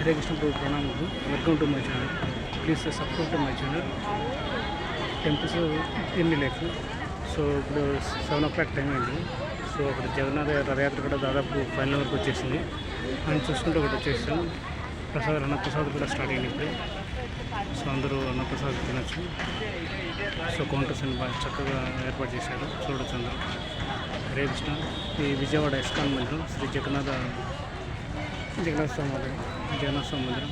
హరే కృష్ణ ప్రభు ప్రణామాలు. Welcome to my channel. Please subscribe to my channel. Temples ఎన్ని life. So ఇప్పుడు 7 o'clock time అయింది. So అక్కడ జగన్నాథ రథయాత్ర కూడా దాదాపు ఫైనల్ వరకు వచ్చేసింది. అని చూసుకుంటూ ఒకటి వచ్చేసాం. అన్నప్రసాద్ కూడా స్టార్ట్ అయింది ఇప్పుడు. సో అందరూ అన్నప్రసాద్ తినచ్చు. సో కౌంటర్స్ అని బాగా చక్కగా ఏర్పాటు చేశారు, చూడొచ్చు అందరూ. హరే కృష్ణ. ఈ విజయవాడ ఇస్కాన్ మందిరం శ్రీ జగన్నాథ స్వామి మందిరం.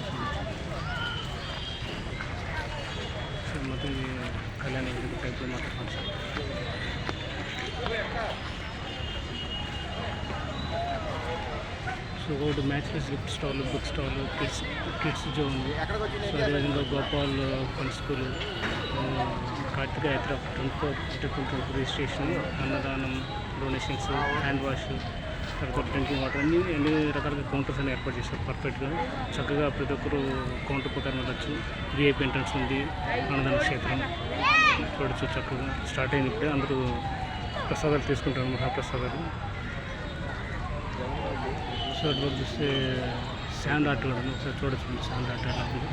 సో మొత్తం కళ్యాణ టైప్లో మొత్తం ఫంక్షన్. సో ఒకటి matchless gift stall, book stall, kids zone. So అదేవిధంగా గోపాల్ ఫన్ స్కూల్, కార్తిక యాత్ర 24 రిజిస్ట్రేషన్, అన్నదానం, డొనేషన్స్, హ్యాండ్ వాష్, తర్వాత డ్రింకింగ్ వాటర్ అన్ని రకాలుగా కౌంటర్స్ అని ఏర్పాటు చేశారు పర్ఫెక్ట్గా. చక్కగా ప్రతి ఒక్కరు కౌంటర్ ప్రకారం వెళ్ళచ్చు. విఐపి ఎంట్రన్స్ ఉంది. అన్నదాన క్షేత్రం చూడొచ్చు. చక్కగా స్టార్ట్ అయింది ఇప్పుడే. అందరూ ప్రసాదాలు తీసుకుంటారు, మహాప్రసాదాలు. సో అది చూస్తే శాండ్ ఆర్ట్ కూడా ఒకసారి చూడొచ్చు. శాండ్ ఆర్ట్ ఎలా ఉంది,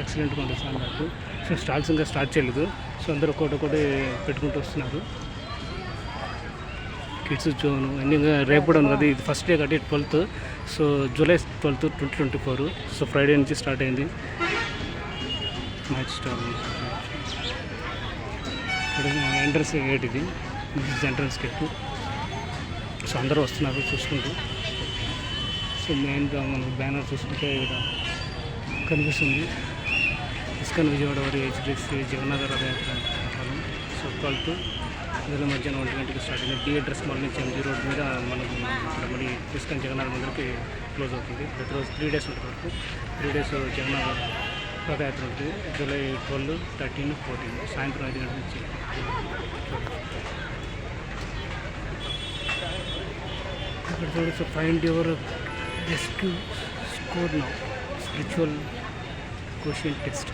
ఎక్సలెంట్గా ఉంది శాండ్ ఆర్ట్. సో స్టాల్స్ ఇంకా స్టార్ట్ చేయలేదు. సో అందరూ ఒకటి పెట్టుకుంటూ వస్తున్నారు. కిడ్స్ జోన్ అన్ని రేపు కూడా ఉంది. అది ఫస్ట్ డే కాబట్టి 12th. So July 12th 2024. So Friday నుంచి స్టార్ట్ అయింది మ్యాచ్ స్టాల్. ఎంట్రన్స్ గేట్ ఇది ఎంట్రన్స్ గేట్. సో అందరూ వస్తున్నారు చూసుకుంటూ. సో మెయిన్గా మనకు బ్యానర్ చూసుకుంటే ఇక్కడ కనిపిస్తుంది ఇస్కాన్ విజయవాడ వారి హెచ్డిఎఫ్సి జగన్నాథ రథయాత్ర. సో 12th ఇందులో మధ్యాహ్నం 1 గంటకి స్టార్ట్ అయింది. టీ అడ్రస్ మళ్ళీ నుంచి MG రోడ్ మీద మనకు ఇక్కడ మళ్ళీ ఇస్కాన్ జగన్నాథ మందిరకి క్లోజ్ అవుతుంది. ప్రతిరోజు 3 days ఉంటుంది వరకు. 3 days జగన్నాథ రథయాత్ర ఉంటుంది. జూలై 12, 13, 14 సాయంత్రం 5 గంటల నుంచి. ఇక్కడ చూడొచ్చు. Find your rescue score now, spiritual question test.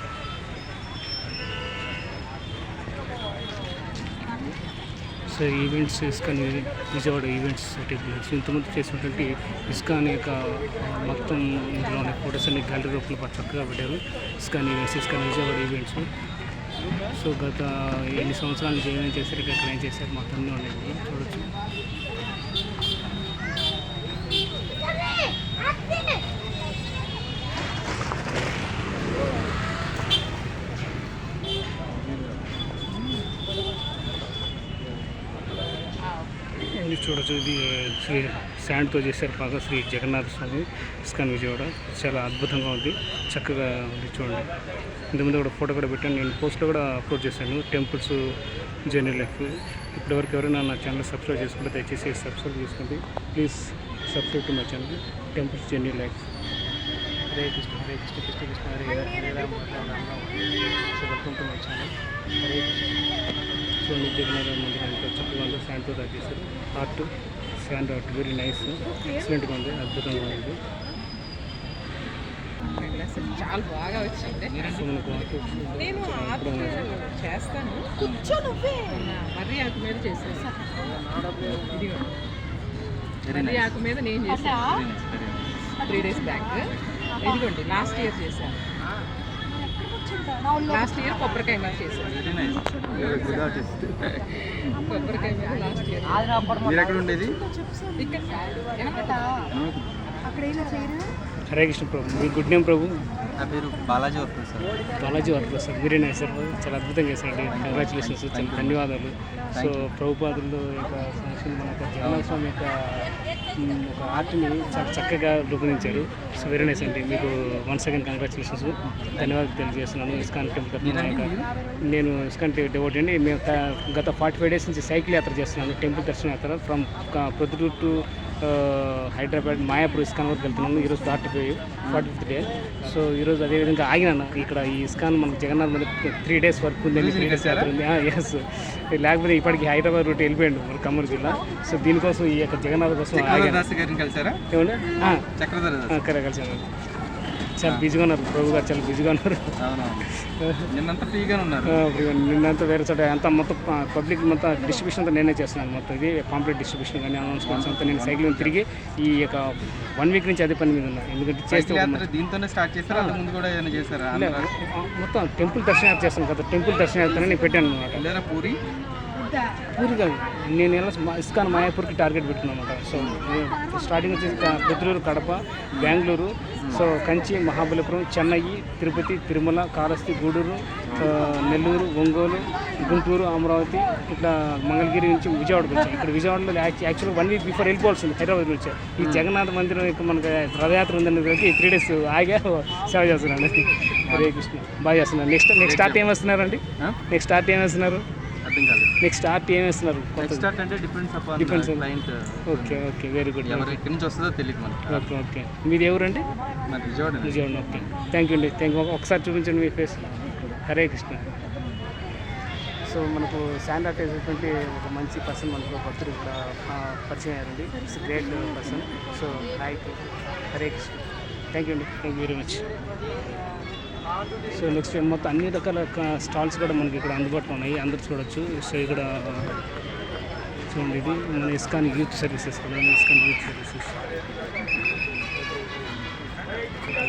So events ISKCON Vijayawada events techniques ఇంతకుముందు చేసినటువంటి ఇస్కాన్ యొక్క మొత్తం ఇందులోనే ఫోటోస్ అన్ని గ్యాలరీ రూపంలో చక్కగా పెట్టారు. ISKCON events, ISKCON Vijayawada events. So గత ఎన్ని సంవత్సరాల నుంచి ఏమేమి చేశారు, ఇక్కడ ఏం చేశారు మొత్తం అన్నీ ఉన్నాయి చూడొచ్చు. చూడొచ్చు. ఇది శ్రీ శాండ్తో చేశారు బాగా. శ్రీ జగన్నాథ స్వామి ఇస్కాన్ విజయవాడ చాలా అద్భుతంగా ఉంది, చక్కగా ఉంది చూడండి. ఇంతకుముందు కూడా ఫోటో కూడా పెట్టాను, నేను పోస్ట్లో కూడా అప్లోడ్ చేశాను. Temples journey life. ఇప్పటివరకు ఎవరైనా నా ఛానల్ సబ్స్క్రైబ్ చేసుకుంటే దయచేసి సబ్స్క్రైబ్ చేసుకోండి. Please subscribe to my channel temples journey life. Hare Krishna Hare Krishna Krishna Krishna Hare Hare Rama Rama. So welcome to my channel. Hare Krishna. చూడండి జగన్నాథ మందిరం ఎంత చక్కగా ఉందో. శాండ్తో తయారు చేశారు. Art, sand art very nice, ఎక్సలెంట్గా ఉంది, అద్భుతంగా ఉంది. చాలా బాగా వచ్చింది. సో మనకు ఆర్ట్ చేస్తాను. మర్రి ఆకు మీద చేశాను. మర్రి ఆకు మీద నేను చేశాను 3 days బ్యాక్. ఇదిగోండి లాస్ట్ ఇయర్ చేశాను. లాస్ట్ ఇయర్ కొబ్బరికాయ మీద చేశాను. కొబ్బరికాయ మీద లాస్ట్ ఇయర్. ఎక్కడ ఉండేది? హరే కృష్ణ ప్రభు. మీ గుడ్ నేమ్ ప్రభు? నా పేరు Balaji Varprasad. Balaji Varprasad very nice sir. చాలా అద్భుతంగా చేశారండి. కంగ్రాచులేషన్స్, చాలా ధన్యవాదాలు. సో ప్రభుపాదులు యొక్క మన యొక్క జగన్నాథ స్వామి యొక్క ఒక ఆర్ట్ని చాలా చక్కగా రూపొందించారు. సో వెరీ నైస్ అండి. మీకు వన్స్ అగైన్ కంగ్రాచులేషన్స్, ధన్యవాదాలు తెలియజేస్తున్నాను. ఇస్కాన్ టెంపుల్ నేను ఇస్కాన్ డివోటీ అండి. మేము గత 45 days నుంచి సైకిల్ యాత్ర చేస్తున్నాను, టెంపుల్ దర్శన యాత్ర from Proddatur to Hyderabad Mayapur ISKCON వరకు వెళ్తున్నాను. ఈరోజు 45th డే. సో ఈరోజు అదేవిధంగా ఆగినాను ఇక్కడ. ఈ ఇస్కాన్ మనకు జగన్నాథ్ మీద 3 days వర్క్ ఉందండి. 3 days యాత్ర ఉంది. ఎస్, లేకపోతే ఇప్పటికి హైదరాబాద్ రూట్ వెళ్ళిపోయాడు మరి ఖమ్మం జిల్లా. సో దీనికోసం ఈ యొక్క జగన్నాథ్ కోసం కలిసారా? ఏమంటే కరెక్ట్ కలిసాను. చాలా బిజీగా ఉన్నారు, ప్రభు గారు చాలా బిజీగా ఉన్నారు. అవునవును, నిన్నంతా ఫ్రీగానే ఉన్నారు. నిన్నంతా వేరే చోట అంతా మొత్తం పబ్లిక్ మొత్తం డిస్ట్రిబ్యూషన్ అంతా నేనే చేస్తున్నాను. మొత్తం ఇది పాంప్లెట్ డిస్ట్రిబ్యూషన్ కానీ అనౌన్స్మెంట్స్ అంతా నేను సైకిల్ మీద తిరిగి ఈ యొక్క 1 వీక్ నుంచి అదే పని మీద ఉన్నా. ఎందుకంటే చేస్తే సైకిల్ యాత్ర దీంతోనే స్టార్ట్ చేస్తారా, అంతకు ముందు కూడా ఏమైనా చేశారా? మొత్తం టెంపుల్ దర్శనం చేస్తాను కదా, టెంపుల్ దర్శనం నేను పెట్టాను అనమాట. వెళ్ళారా పూరి? పూరి కాదు, నేను ఇస్కాన్ మాయాపూర్కి టార్గెట్ పెట్టుకున్నాను అనమాట. సో స్టార్టింగ్ వచ్చేసి బెంగళూరు, కడప, బెంగళూరు, సో కంచి, మహాబలిపురం, చెన్నై, తిరుపతి, తిరుమల, కాళహస్తి, గూడూరు, నెల్లూరు, ఒంగోలు, గుంటూరు, అమరావతి, ఇట్లా మంగళగిరి నుంచి విజయవాడకు వచ్చాను. ఇక్కడ విజయవాడలో యాక్చువల్గా 1 వీక్ బిఫోర్ వెళ్ళిపోవాల్సింది హైదరాబాద్ నుంచి. ఈ జగన్నాథ మందిరం యొక్క మనకి రథయాత్ర ఉందని 3 days ఆగా సేవ చేస్తున్నాను. హరే కృష్ణ, బాగా చేస్తున్నాను. నెక్స్ట్ స్టార్ట్ ఏం వేస్తున్నారండి? నెక్స్ట్ స్టార్ట్ ఏం వేస్తున్నారు? అర్థం కాలేదు. నెక్స్ట్ స్టార్ట్ ఏం వేస్తున్నారు? నెక్స్ట్ స్టార్ట్ అంటే depends upon client. Okay okay, very good. ఎవరు ఎక్కడి నుంచి వస్తుందో తెలియదు మనకి. ఓకే ఓకే, మీది ఎవరండి? మరి Vijayawada. Vijayawada. Okay, thank you అండి, థ్యాంక్ యూ. ఒకసారి చూపించండి మీ ఫేస్. హరే కృష్ణ. సో మనకు శాండ్ ఆర్ట్ వేసేటువంటి ఒక మంచి పర్సన్ మనకు భక్తుడు ఇక్కడ పరిచయం అయ్యారండి. It's great person. So hi, Hare Krishna, thank you అండి, thank you very much. So next మొత్తం అన్ని రకాల స్టాల్స్ కూడా మనకి ఇక్కడ అందుబాటులో ఉన్నాయి, అందరూ చూడొచ్చు. సో ఇక్కడ చూడండి, ఇది మన ఇస్కాన్ యూత్ సర్వీసెస్ కదా, ఇస్కాన్ యూత్ సర్వీసెస్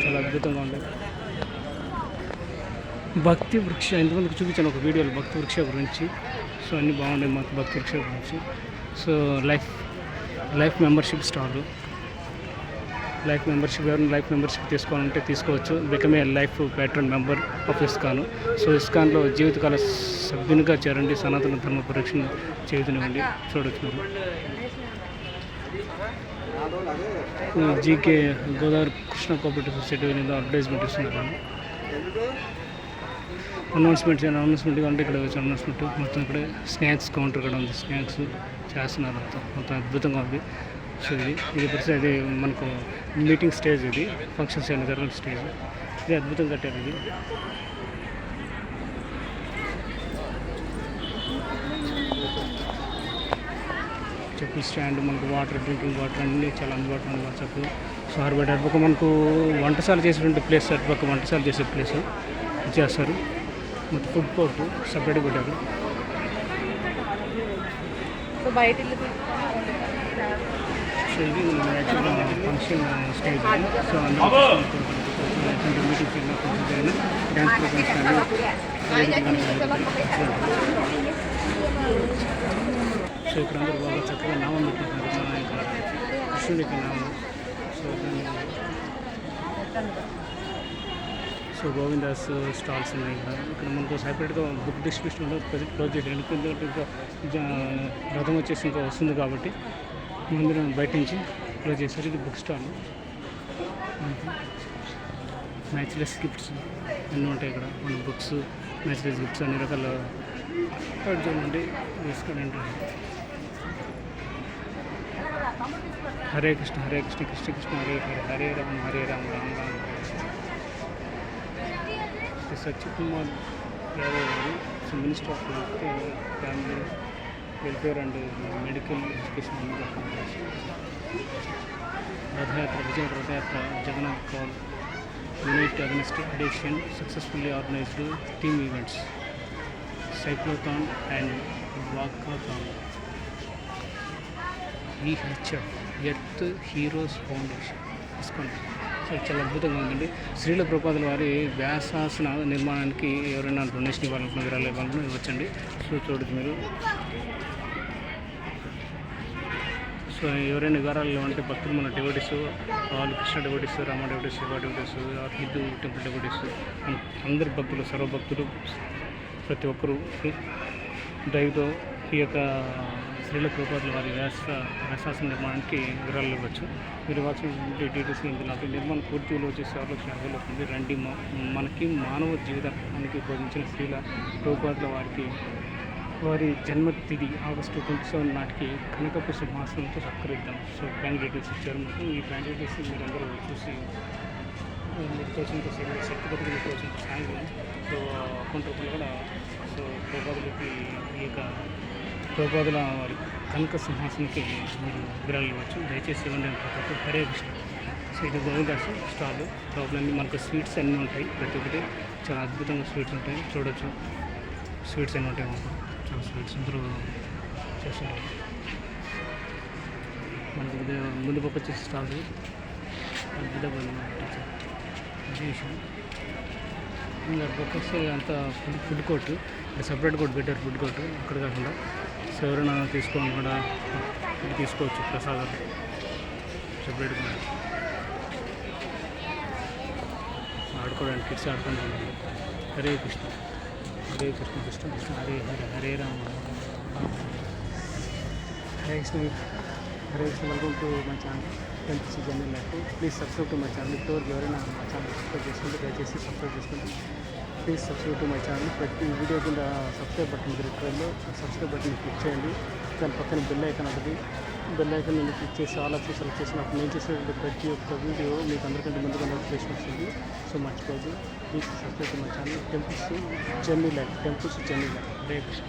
చాలా అద్భుతంగా ఉంది. భక్తి వృక్ష, ఇంతమందికి చూపించాను ఒక వీడియోలో భక్తి వృక్ష గురించి. సో అన్నీ బాగుండేది మాకు భక్తి వృక్ష గురించి. So life membership stall, life membership, ఎవరైనా లైఫ్ మెంబర్షిప్ తీసుకోవాలంటే తీసుకోవచ్చు. Become a life patron member of ISKCON. So ఇస్కాన్లో జీవితకాల సభ్యునిగా చేరండి, సనాతన ధర్మ పరిరక్షణ చేయునివ్వండి. చూడొచ్చు మీరు. GK Godavari Krishna cooperative society advertisement ఇస్తున్నారు. అనౌన్స్మెంట్ అంటే ఇక్కడ వచ్చి అనౌన్స్మెంట్ మొత్తం ఇక్కడ స్నాక్స్ కౌంటర్ కూడా ఉంది, స్నాక్స్ చేస్తున్నారు మొత్తం అద్భుతంగా ఉంది. సో ఇది పరిస్థితి, అది మనకు మీటింగ్ స్టేజ్, ఇది ఫంక్షన్స్ అయిన జరగని స్టేజ్. ఇది అద్భుతంగా కట్టారు. ఇది చెప్పుల స్టాండ్, మనకు వాటర్, డ్రింకింగ్ వాటర్ అన్నీ చాలా అందుబాటులో ఉంది. చెప్పులు సార్ పెట్టారు. ఒక మనకు వంటశాల చేసేటువంటి ప్లేస్, అటుపక్క వంటశాల చేసే ప్లేస్ చేస్తారు. మొత్తం ఫుడ్ కోర్ట్ సపరేట్గా పెట్టారు. సో ఇది యాక్చువల్గా ఫంక్షన్ స్టేజ్. సో అందరూ మీటింగ్స్ అయినా ఫంక్షన్స్ అయినా డ్యాన్స్ ప్రోగ్రామ్స్ కానీ. సో ఇక్కడ అందరూ బాగా చక్కగా నామం పెట్టుకుంటున్నారు, మన యొక్క కృష్ణుడి యొక్క నామం. సో గోవిందాస్ స్టాల్స్ ఉన్నాయి ఇక్కడ మనకు సపరేట్గా బుక్ డిస్ట్రిబ్యూషన్ ప్రజెంట్ క్లోజ్ చేశారు. ఎందుకంటే ఇంకా రథం వచ్చేసి ఇంకా వస్తుంది కాబట్టి మందిరం బయట నుంచి క్లోజ్ చేశారు. ఇది బుక్ స్టాల్, మ్యాచ్లెస్ గిఫ్ట్స్ అన్నీ ఉంటాయి ఇక్కడ. మన బుక్స్, మ్యాచ్లెస్ గిఫ్ట్స్ అన్ని రకాల చూడండి వేసుకోండి. హరే కృష్ణ, హరే కృష్ణ, కృష్ణ కృష్ణ హరే హరే, హరే రామ, హరే రామ, రామ రామ. సత్యకుమార్ యాదవ్ గారు, minister of health, family welfare and medical education. Rathayatra, Vijaya Rathayatra, Jagannath కాల్, unit against addiction, successfully organised team events, cyclothon and walkathon. EHF, earth heroes foundation, ISKCON. So చాలా అద్భుతంగా ఉందండి. శ్రీల ప్రభుపాదుల వారి వ్యాసాసన నిర్మాణానికి ఎవరైనా డొనేషన్ ఇవ్వాలనుకున్న, విరాళాలు ఇవ్వాలనుకున్న ఇవ్వచ్చండి. సో చూడొచ్చు మీరు. సో ఎవరైనా వివరాలు ఇవ్వాలంటే భక్తులు, మన డివోటీస్, వాళ్ళు Krishna devotees, Rama devotees, Shiva devotees, Hindu temple devotees, అందరు భక్తులు, సర్వభక్తులు ప్రతి ఒక్కరూ దయతో ఈ యొక్క శ్రీల ప్రభుపాదుల వారి వ్యాసాసన నిర్మాణానికి వివరాలు ఇవ్వచ్చు. మీరు ఇవ్వాల్సిన డీటెయిల్స్ ఇందులో నిర్మాణ పూర్తి విలువ వచ్చేసి 6,50,000 అవుతుంది. రండి, మనకి మానవ జీవితానికి బోధించిన శ్రీల ప్రభుపాదుల వారి జన్మతిథి ఆగస్టు 27 నాటికి కనకపు సింహాసనంతో సత్కరిద్దాం. సో బ్యాంక్ డీటెయిల్స్ ఇచ్చారు మనకు. ఈ బ్యాంక్ డీటెయిల్స్ మీరందరూ చూసి మీకు తోచినంత శక్తిగతికి మీకు తోచినంత సాయం. సో అకౌంట్ రూపంలో కూడా సో ప్రభుపాదులకి ఈ యొక్క ప్రభుపాదుల వారి కనక సింహాసనకి మీరు విరాళాలు ఇవ్వచ్చు. దయచేసి ఇవ్వండి అని. హరే కృష్ణ. సో ఇది గోవిందాస్ స్టాల్. లోపల మనకు స్వీట్స్ అన్నీ ఉంటాయి. ప్రతి ఒక్కటి చాలా అద్భుతంగా స్వీట్స్ ఉంటాయి. చూడొచ్చు స్వీట్స్ అన్నీ ఉంటాయి. మాకు చాలా స్వీట్స్ అందరూ చేస్తుంటారు. మనకి ఇది ముందు పక్క వచ్చేసి స్టాల్ అద్భుతంగా అదే విషయం. ఇంకా పక్క వస్తే అంతా ఫుడ్ కోర్ట్, సపరేట్ కోర్ట్ పెట్టారు. ఫుడ్ కోర్ట్ అక్కడ కాకుండా సో ఎవరైనా తీసుకోవాలి కూడా ఇది తీసుకోవచ్చు. ప్రసాదాలు సపరేట్గా ఆడుకోవడానికి కిడ్స్ ఆడుకుంటున్నారు. Hare Krishna Hare Krishna Krishna Krishna Hare Hare Hare Rama Hare Krishna Hare Krishna. Welcome to my channel temples journey life. Please subscribe to my channel. ఇంతవరకు ఎవరైనా మా ఛానల్ సబ్స్క్రైబ్ చేసుకుంటే దయచేసి సబ్స్క్రైబ్ చేసుకుంటే please subscribe to my channel. ప్రతి వీడియో కింద సబ్స్క్రైబ్ బటన్ దొరుకుతుందో సబ్స్క్రైబ్ బటన్ క్లిక్ చేయండి. దాని పక్కన బెల్ ఐకాన్ ఉంటుంది. బెల్ ఐకాన్ నేను క్లిక్ చేసి ఆల్ ఆప్షన్ సెలెక్ట్ చేసినప్పుడు నేను చేసేటువంటి ప్రతి ఒక్క వీడియో మీకు అందరికంటే ముందుగా నోటిఫికేషన్ వస్తుంది. సో మర్చిపోదు please subscribe to my channel temples journey life. Temples journey life. Hare Krishna.